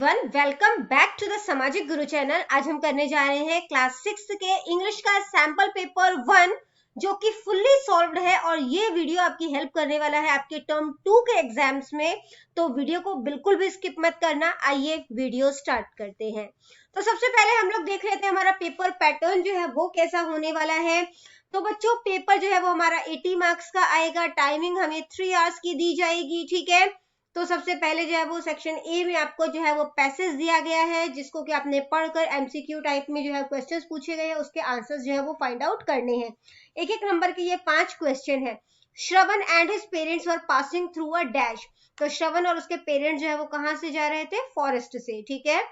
Welcome back to the सामाजिक गुरु channel. आज हम करने जा रहे हैं क्लास 6 के इंग्लिश का सैंपल पेपर 1 जो कि फुल्ली सॉल्व्ड है और ये वीडियो आपकी हेल्प करने वाला है आपके टर्म 2 के एग्जाम्स में। तो वीडियो को बिल्कुल भी स्किप मत करना। आइए वीडियो स्टार्ट करते हैं। तो सबसे पहले हम लोग देख लेते हैं हमारा पेपर पैटर्न जो है वो कैसा होने वाला है। तो बच्चों पेपर जो है वो हमारा 80 मार्क्स का आएगा। टाइमिंग हमें 3 आवर्स की दी जाएगी, ठीक है। तो सबसे पहले जो है वो सेक्शन ए में आपको जो है वो पैसेज दिया गया है जिसको कि आपने पढ़कर एमसीक्यू टाइप में जो है क्वेश्चंस पूछे गए हैं, उसके आंसर्स जो है वो फाइंड आउट करने हैं। एक एक नंबर के ये 5 क्वेश्चन है। Shravan and his parents were passing through a dash. तो श्रवण और उसके पेरेंट्स जो है वो कहां से जा रहे थे? फॉरेस्ट से, ठीक है।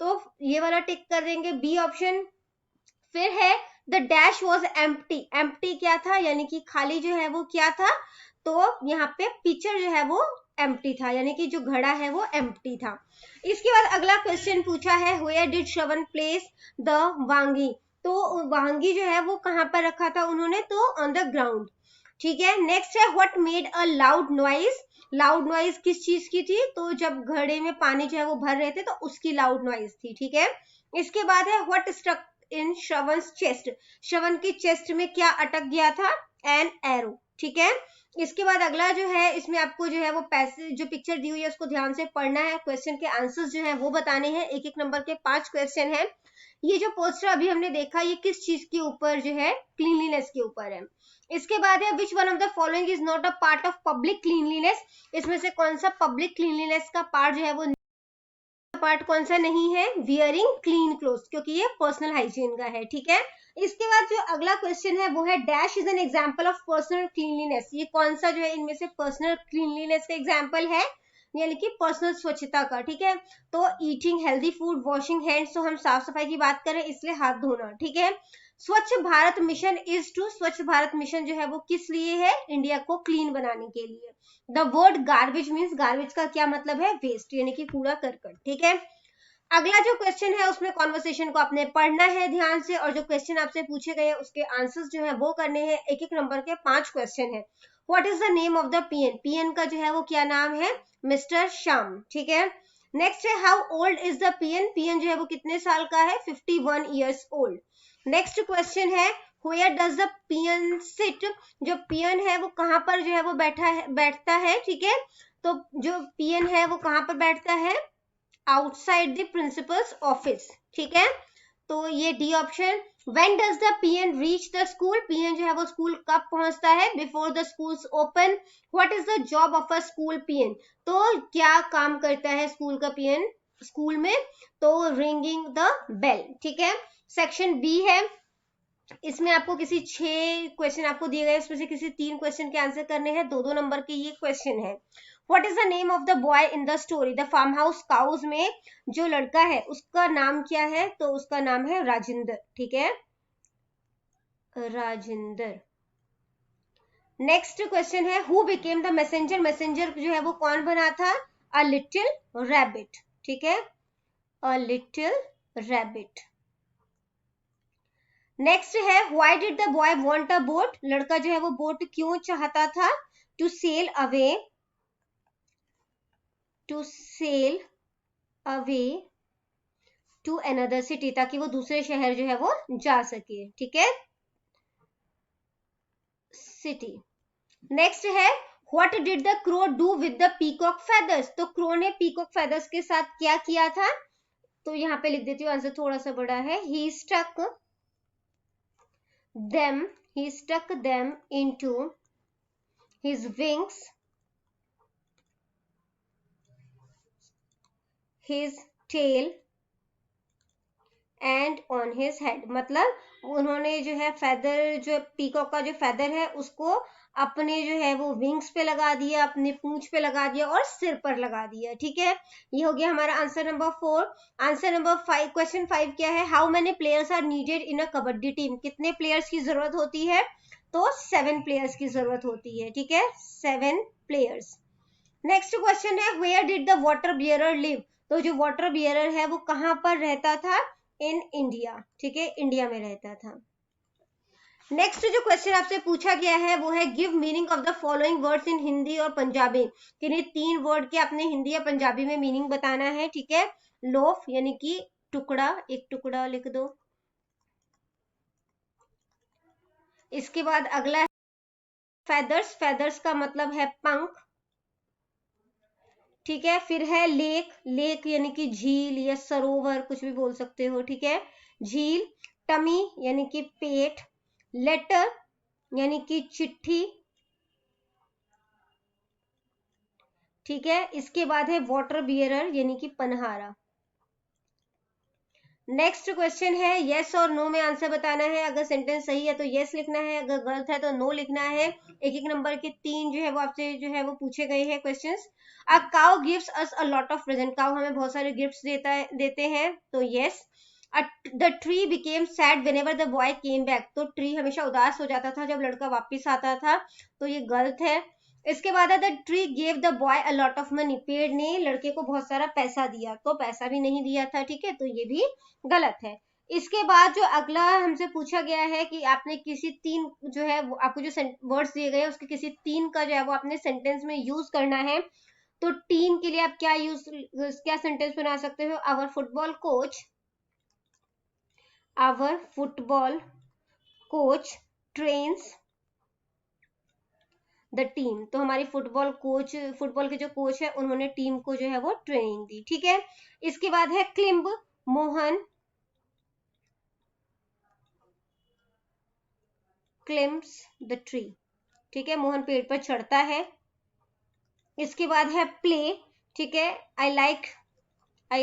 तो ये वाला टिक कर देंगे, बी ऑप्शन। फिर है the dash was empty. Empty क्या था? यानी कि खाली जो है वो क्या था? तो यहाँ पे पिक्चर जो है वो एम्प्टी था, यानी कि जो घड़ा है वो एम्प्टी था। इसके बाद अगला क्वेश्चन पूछा है where did Shravan place the vangi. तो वांगी जो है वो कहाँ पर रखा था उन्होंने? तो ऑन द ग्राउंड, ठीक है। नेक्स्ट है what made a loud noise. Loud noise किस चीज की थी? तो जब घड़े में पानी जो है वो भर रहे थे तो उसकी लाउड नॉइज थी, ठीक है। इसके बाद है व्हाट स्ट्रक इन श्रवण's चेस्ट। श्रवण की चेस्ट में क्या अटक गया था? एन एरो, ठीक है। इसके बाद अगला जो है इसमें आपको जो है वो पैसेज जो पिक्चर दी हुई है उसको ध्यान से पढ़ना है। क्वेश्चन के आंसर्स जो है वो बताने हैं। एक एक नंबर के 5 क्वेश्चन है। ये जो पोस्टर अभी हमने देखा ये किस चीज के ऊपर जो है? क्लीनलीनेस के ऊपर है। इसके बाद है which one of the following is not a part of public cleanliness. इसमें से कौन सा पब्लिक क्लीनलीनेस का पार्ट जो है वो पार्ट कौन सा नहीं है? वियरिंग क्लीन क्लोथ्स, क्योंकि ये पर्सनल हाइजीन का है, ठीक है। इसके बाद जो अगला क्वेश्चन है वो है dash is an example of personal cleanliness. ये कौन सा जो है इनमें से पर्सनल क्लीनलीनेस का एग्जांपल है? यानी कि पर्सनल स्वच्छता का, ठीक है। तो eating healthy food, washing hands, तो हम साफ सफाई की बात करें इसलिए हाथ धोना, ठीक है। स्वच्छ भारत मिशन इज टू, स्वच्छ भारत मिशन जो है वो किस लिए है? इंडिया को क्लीन बनाने के लिए। The word garbage means, garbage का क्या मतलब है? वेस्ट, यानी कि कूड़ा करकट, ठीक है। अगला जो क्वेश्चन है उसमें कॉन्वर्सेशन को आपने पढ़ना है ध्यान से और जो क्वेश्चन आपसे पूछे गए उसके आंसर्स जो है वो करने हैं। एक एक नंबर के 5 क्वेश्चन है। What is the name of the peon. PN का जो है वो क्या नाम है? मिस्टर श्याम, ठीक है। नेक्स्ट है how old is the peon. Peon जो है वो कितने साल का है? 51 ईयर्स ओल्ड। नेक्स्ट क्वेश्चन है where does the peon sit. जो पीएन है वो कहां पर जो है वो बैठता है, ठीक है। तो जो पीएन है वो कहां पर बैठता है? आउटसाइड द प्रिंसिपल्स ऑफिस, ठीक है। तो ये D option. When does the PN reach the school. PN जो है वो स्कूल कब पहुंचता है? Before the schools open. What is the job of a school PN. तो क्या काम करता है स्कूल का पीएन स्कूल में? तो रिंगिंग द बेल, ठीक है। सेक्शन बी है। इसमें आपको किसी 6 क्वेश्चन आपको दिए गए, उसमें से किसी 3 क्वेश्चन के आंसर करने हैं। 2-2 नंबर के ये क्वेश्चन है। What is the name of the boy in the story. The farm house cows में जो लड़का है उसका नाम क्या है? तो उसका नाम है राजिंदर, ठीक है, राजिंदर। नेक्स्ट क्वेश्चन है who became the messenger. Messenger जो है वो कौन बना था? अ लिटिल रैबिट, ठीक है, अ लिटिल रैबिट। नेक्स्ट है why did the boy want a boat. लड़का जो है वो बोट क्यों चाहता था? To sail away, to sail away to another city, ताकि वो दूसरे शहर जो है वो जा सके, ठीक है, सिटी। नेक्स्ट है what did the crow do with the peacock feathers. तो क्रो ने पीकॉक फेदर्स के साथ क्या किया था? तो यहाँ पे लिख देती हूँ, आंसर थोड़ा सा बड़ा है। He stuck them into his wings, his tail and on his head। मतलब उन्होंने जो है फेदर, जो पीकॉक का जो फेदर है उसको अपने जो है वो विंग्स पे लगा दिया, अपने पूंछ पे लगा दिया और सिर पर लगा दिया, ठीक है। ये हो गया हमारा answer number 4। Answer number 5, question 5 क्या है? How many players are needed in a kabaddi team. कितने प्लेयर्स की जरूरत होती है? तो 7 प्लेयर्स की जरूरत होती है, ठीक है, 7 प्लेयर्स। नेक्स्ट क्वेश्चन है where did the water bearer live. तो जो वाटर बियरर है वो कहां पर रहता था? इन इंडिया, ठीक है, इंडिया में रहता था। नेक्स्ट जो क्वेश्चन आपसे पूछा गया है वो है give meaning of the following words in Hindi और पंजाबी। किन्हीं 3 वर्ड के आपने हिंदी या पंजाबी में मीनिंग बताना है, ठीक है। लोफ यानी कि टुकड़ा, एक टुकड़ा लिख दो। इसके बाद अगला है फेदर्स, फेदर्स का मतलब है पंख, ठीक है। फिर है लेक, लेक यानी कि झील या सरोवर, कुछ भी बोल सकते हो, ठीक है, झील। टमी यानी कि पेट, लेटर यानी कि चिट्ठी, ठीक है। इसके बाद है वाटर बियरर यानी कि पनहारा। नेक्स्ट क्वेश्चन है यस और नो में आंसर बताना है। अगर सेंटेंस सही है तो यस लिखना है, अगर गलत है तो नो लिखना है। एक एक नंबर के 3 जो है वो आपसे जो है वो पूछे गए हैं questions. A cow gives us a lot of present, cow हमें बहुत सारे गिफ्ट्स देते हैं, तो yes. The tree became sad whenever the boy came back, तो ट्री हमेशा उदास हो जाता था जब लड़का वापस आता था, तो ये गलत है। इसके बाद है the tree gave the boy a lot of money, पेड़ ने लड़के को बहुत सारा पैसा दिया, तो पैसा भी नहीं दिया था, ठीक है, तो ये भी गलत है। इसके बाद जो अगला हमसे पूछा गया है कि आपने किसी 3 जो है आपको जो वर्ड्स दिए गए हैं उसके किसी 3 का जो है वो आपने सेंटेंस में यूज करना है। तो टीम के लिए आप क्या सेंटेंस बना सकते हो? Our football coach trains the team, तो हमारी फुटबॉल के जो कोच है उन्होंने टीम को जो है वो ट्रेनिंग दी, ठीक है। इसके बाद है क्लिम्ब, मोहन क्लिम्स द ट्री, ठीक है, मोहन पेड़ पर चढ़ता है। इसके बाद है प्ले, ठीक है, I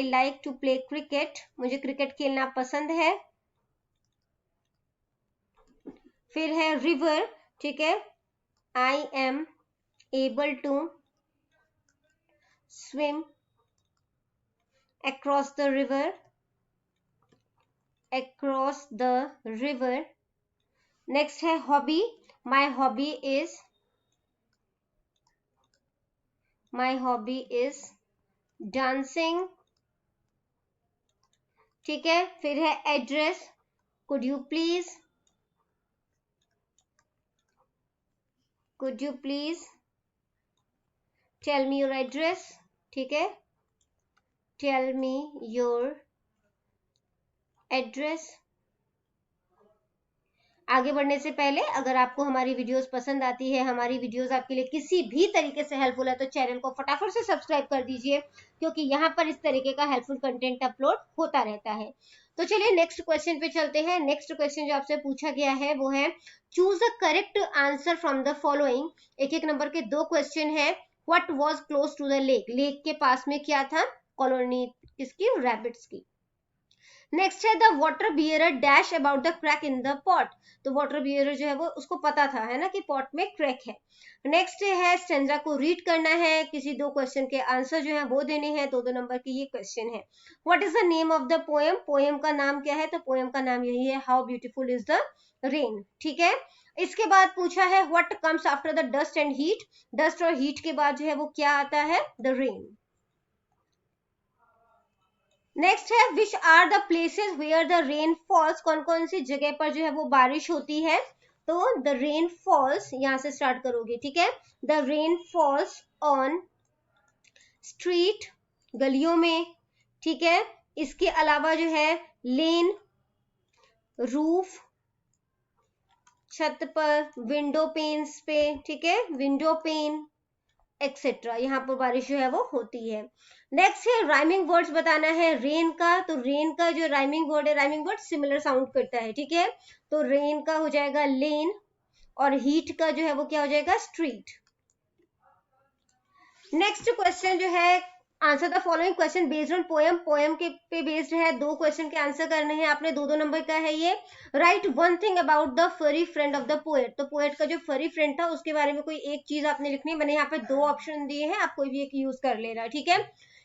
like to play cricket, मुझे क्रिकेट खेलना पसंद है। फिर है रिवर, ठीक है, I am able to swim across the river. Next है hobby, my hobby is dancing, ठीक है। फिर है address, could you please tell me your address, ठीक है, टेल मी योर एड्रेस। आगे बढ़ने से पहले अगर आपको हमारी वीडियोस पसंद आती है, हमारी वीडियोस आपके लिए किसी भी तरीके से हेल्पफुल है, तो चैनल को फटाफट से सब्सक्राइब कर दीजिए, क्योंकि यहाँ पर इस तरीके का हेल्पफुल कंटेंट अपलोड होता रहता है। तो चलिए नेक्स्ट क्वेश्चन पे चलते हैं। नेक्स्ट क्वेश्चन जो आपसे पूछा गया है वो है choose the correct answer from the following. एक एक नंबर के 2 क्वेश्चन है। What was close to the lake, lake के पास में क्या था? कॉलोनी किसकी? रैबिट्स की। नेक्स्ट है the water bearer dash about the crack in the pot, तो वाटर बियरर जो है वो उसको पता था, है ना, कि पॉट में क्रैक है। नेक्स्ट है स्टेंजा को रीड करना है, किसी 2 क्वेश्चन के आंसर जो है वो देने हैं, 2-2 नंबर के ये क्वेश्चन है। What is the name of the poem, poem का नाम क्या है? तो पोएम का नाम यही है, how beautiful is the rain, ठीक है। इसके बाद पूछा है what comes after the dust and heat, dust और हीट के बाद जो है वो क्या आता है? The rain. नेक्स्ट है which are the places where the rain falls, कौन कौन सी जगह पर जो है वो बारिश होती है? तो द रेन फॉल्स, यहां से स्टार्ट करोगे, ठीक है, the rain falls on street, गलियों में, ठीक है। इसके अलावा जो है लेन, रूफ, छत पर, विंडो पेन्स पे, ठीक है, विंडो पेन एक्सेट्रा, यहाँ पर बारिश जो है वो होती है। नेक्स्ट है राइमिंग वर्ड्स बताना है रेन का, तो रेन का जो राइमिंग वर्ड है, राइमिंग वर्ड सिमिलर साउंड करता है, ठीक है, तो रेन का हो जाएगा लेन और हीट का जो है वो क्या हो जाएगा? स्ट्रीट। नेक्स्ट क्वेश्चन जो है answer the following question based on poem, poem के पे बेस्ड है, 2 क्वेश्चन के आंसर करने हैं आपने, 2-2 नंबर का है ये। Right one thing about the फरी फ्रेंड ऑफ द पोएट, तो पोएट का जो फरी फ्रेंड था उसके बारे में कोई एक चीज आपने लिखनी है। मैंने यहाँ पे 2 ऑप्शन दिए हैं, आप कोई भी एक यूज कर लेना, ठीक है।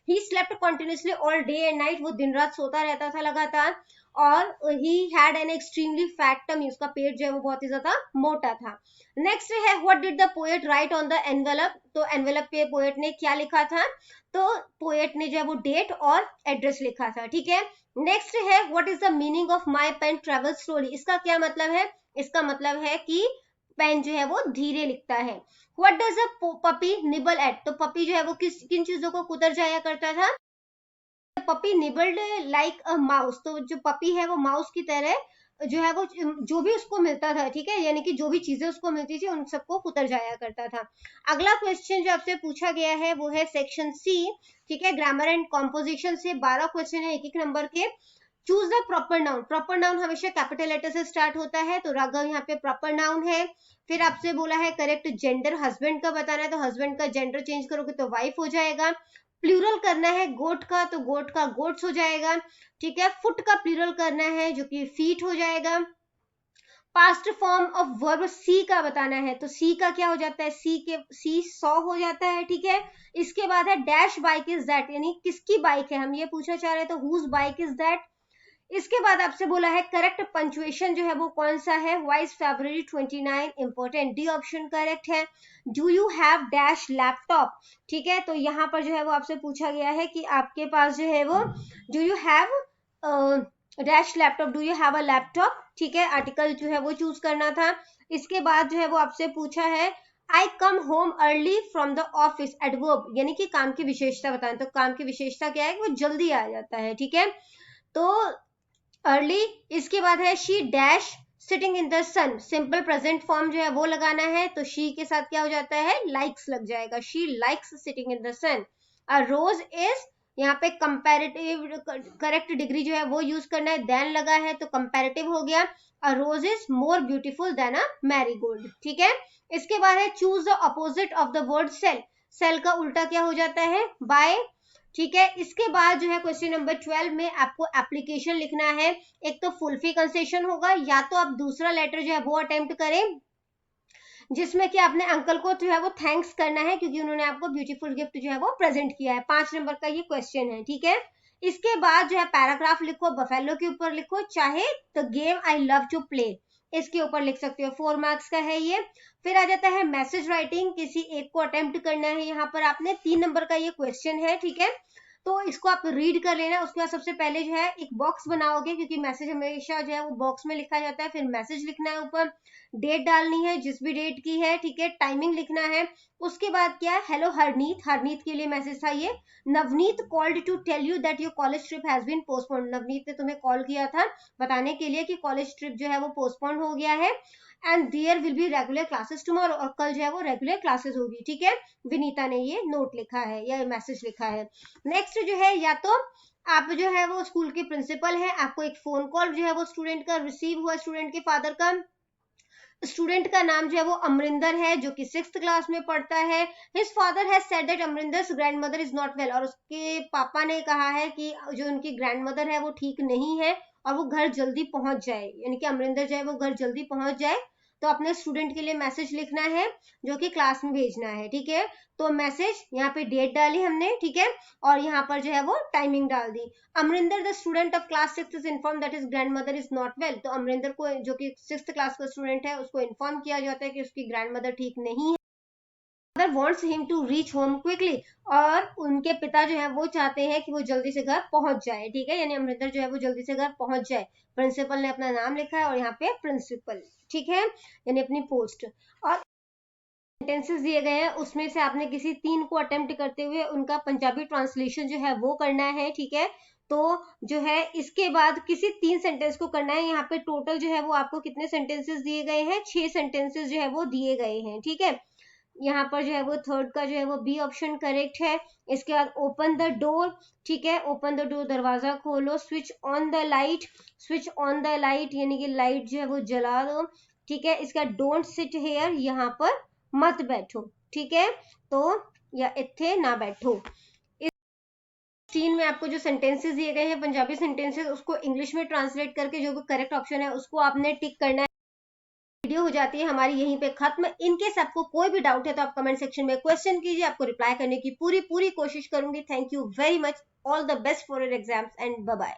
He slept continuously all day and night, वो दिन रात सोता रहता था लगातार, और he had an extremely fat tummy, उसका पेट जो है वो बहुत ही ज्यादा मोटा था। नेक्स्ट है what did the poet right on the envelope, तो एनवेलप पे पोएट ने क्या लिखा था, तो पोएट ने जो है वो डेट और एड्रेस लिखा था, ठीक है। नेक्स्ट है what is the meaning of my pen travel slowly, इसका क्या मतलब है, इसका मतलब है कि पेन जो है वो धीरे लिखता है। What does a puppy nibble at, तो पपी जो है वो किन चीजों को कुतर जाया करता था, puppy nibbled like a mouse, तो जो पपी है वो माउस की तरह जो है वो जो भी उसको मिलता था, ठीक है, यानी कि जो भी चीजें उसको मिलती थी उन सबको कुतर जाया करता था। अगला क्वेश्चन जो आपसे पूछा गया है वो है सेक्शन सी, ठीक है, ग्रामर एंड कॉम्पोजिशन से 12 क्वेश्चन है, एक नंबर के। Choose the proper noun, proper noun हमेशा कैपिटल लेटर से स्टार्ट होता है, तो राघव यहाँ पे प्रॉपर नाउन है। फिर आपसे बोला है करेक्ट जेंडर, हस्बैंड का बताना है, तो हस्बैंड का जेंडर चेंज करोगे तो वाइफ हो जाएगा। प्लूरल करना है गोट का, तो गोट का गोट्स हो जाएगा, ठीक है। फुट का प्लूरल करना है जो कि फीट हो जाएगा। पास्ट फॉर्म ऑफ वर्ब सी का बताना है, तो सी का क्या हो जाता है, सी 100 हो जाता है, ठीक है। इसके बाद है डैश बाइक इज दैट, यानी किसकी बाइक है, हम ये पूछना चाह रहे हैं, तो हुज बाइक इज दैट। इसके बाद आपसे बोला है करेक्ट पंचुएशन जो है वो कौन सा है, वाइज February 29 इंपॉर्टेंट, डी ऑप्शन करेक्ट है। Do you have dash laptop, ठीक है, तो यहाँ पर जो है वो आपसे पूछा गया है कि आपके पास जो है वो do you have dash laptop, do you have a laptop, ठीक है, आर्टिकल जो है वो चूज करना था। इसके बाद जो है वो आपसे पूछा है I come home early from the office, adverb यानी कि काम की विशेषता बताएं, तो काम की विशेषता क्या है, वो जल्दी आ जाता है, ठीक है, तो अर्ली। इसके बाद है she dash sitting in the sun, simple present form जो है वो लगाना है, तो शी के साथ क्या हो जाता है, लाइक्स लग जाएगा, she likes sitting in the sun. A rose is, यहाँ पे कंपैरेटिव करेक्ट डिग्री जो है वो यूज करना है, देन लगा है तो कंपैरेटिव हो गया। A rose is more beautiful than a marigold, ठीक है। इसके बाद है choose the opposite of the word sell, sell का उल्टा क्या हो जाता है, बाय, ठीक है। इसके बाद जो है क्वेश्चन नंबर 12 में आपको एप्लीकेशन लिखना है, एक तो फुलफी कंसेशन होगा, या तो आप दूसरा लेटर जो है वो अटेम्प्ट करें जिसमें कि अपने अंकल को जो है वो थैंक्स करना है क्योंकि उन्होंने आपको ब्यूटीफुल गिफ्ट जो है वो प्रेजेंट किया है। 5 नंबर का ये क्वेश्चन है, ठीक है। इसके बाद जो है पैराग्राफ लिखो, बफेलो के ऊपर लिखो, चाहे the game I love to play इसके ऊपर लिख सकते हो, 4 मार्क्स का है ये। फिर आ जाता है मैसेज राइटिंग, किसी एक को अटेम्प्ट करना है, यहाँ पर आपने 3 नंबर का ये क्वेश्चन है, ठीक है, तो इसको आप रीड कर लेना। उसके बाद सबसे पहले जो है एक बॉक्स बनाओगे क्योंकि मैसेज हमेशा जो है वो बॉक्स में लिखा जाता है, फिर मैसेज लिखना है, ऊपर डेट डालनी है जिस भी डेट की है, ठीक है, टाइमिंग लिखना है। उसके बाद क्या है, हेलो हरनीत, हरनीत के लिए मैसेज था ये। Navneet called to tell you that your college trip has been postponed, Navneet ने तुम्हें कॉल किया था बताने के लिए कि कॉलेज ट्रिप जो है वो पोस्टपोन हो गया है। And there will be regular classes tomorrow, और कल जो है वो रेगुलर क्लासेस होगी, ठीक है। विनीता ने ये नोट लिखा है या मैसेज लिखा है। नेक्स्ट जो है, या तो आप जो है वो स्कूल के प्रिंसिपल हैं, आपको एक फोन कॉल जो है वो स्टूडेंट का रिसीव हुआ, स्टूडेंट के फादर का, स्टूडेंट का नाम जो है वो अमरिंदर है जो कि 6th क्लास में पढ़ता है। His father has said that Amrinder's grandmother is not well, और उसके पापा ने कहा है कि जो उनकी ग्रैंडमदर है वो ठीक नहीं है और वो घर जल्दी पहुंच जाए, यानी कि अमरिंदर जो है वो घर जल्दी पहुंच जाए। तो अपने स्टूडेंट के लिए मैसेज लिखना है जो कि क्लास में भेजना है, ठीक है। तो मैसेज यहाँ पे डेट डाली हमने, ठीक है, और यहाँ पर जो है वो टाइमिंग डाल दी। Amrinder the student of class 6 is inform that his grandmother is not well, तो अमरिंदर को जो कि 6th क्लास का स्टूडेंट है उसको इन्फॉर्म किया जाता है कि उसकी ग्रैंडमदर ठीक नहीं है। Mother wants him to reach home quickly, और उनके पिता जो है वो चाहते हैं कि वो जल्दी से घर पहुंच जाए, ठीक है, यानी अमरिंदर जो है वो जल्दी से घर पहुंच जाए। प्रिंसिपल ने अपना नाम लिखा है और यहाँ पे प्रिंसिपल, ठीक है, यानी अपनी पोस्ट। और सेंटेंसेस दिए गए हैं उसमें से आपने किसी 3 को अटेम्प्ट करते हुए उनका पंजाबी ट्रांसलेशन जो है वो करना है, ठीक है। तो जो है इसके बाद किसी 3 सेंटेंस को करना है। यहाँ पे टोटल जो है वो आपको कितने सेंटेंसेस दिए गए हैं, 6 सेंटेंसेस जो है वो दिए गए हैं, ठीक है। यहाँ पर जो है वो थर्ड का जो है वो बी ऑप्शन करेक्ट है। इसके बाद ओपन द डोर, ठीक है, ओपन द डोर दरवाजा खोलो। Switch on the light, switch on the light यानी कि लाइट जो है वो जला दो, ठीक है। इसका डोंट सिट हेयर, यहाँ पर मत बैठो, ठीक है, तो या इत्थे ना बैठो। इस सीन में आपको जो सेंटेंसेस दिए गए हैं पंजाबी सेंटेंसेस उसको इंग्लिश में ट्रांसलेट करके जो भी करेक्ट ऑप्शन है उसको आपने टिक करना है। वीडियो हो जाती है हमारी यहीं पे खत्म। इनकेस आपको कोई भी डाउट है तो आप कमेंट सेक्शन में क्वेश्चन कीजिए, आपको रिप्लाई करने की पूरी कोशिश करूंगी। Thank you very much, all the best for your exams and bye bye.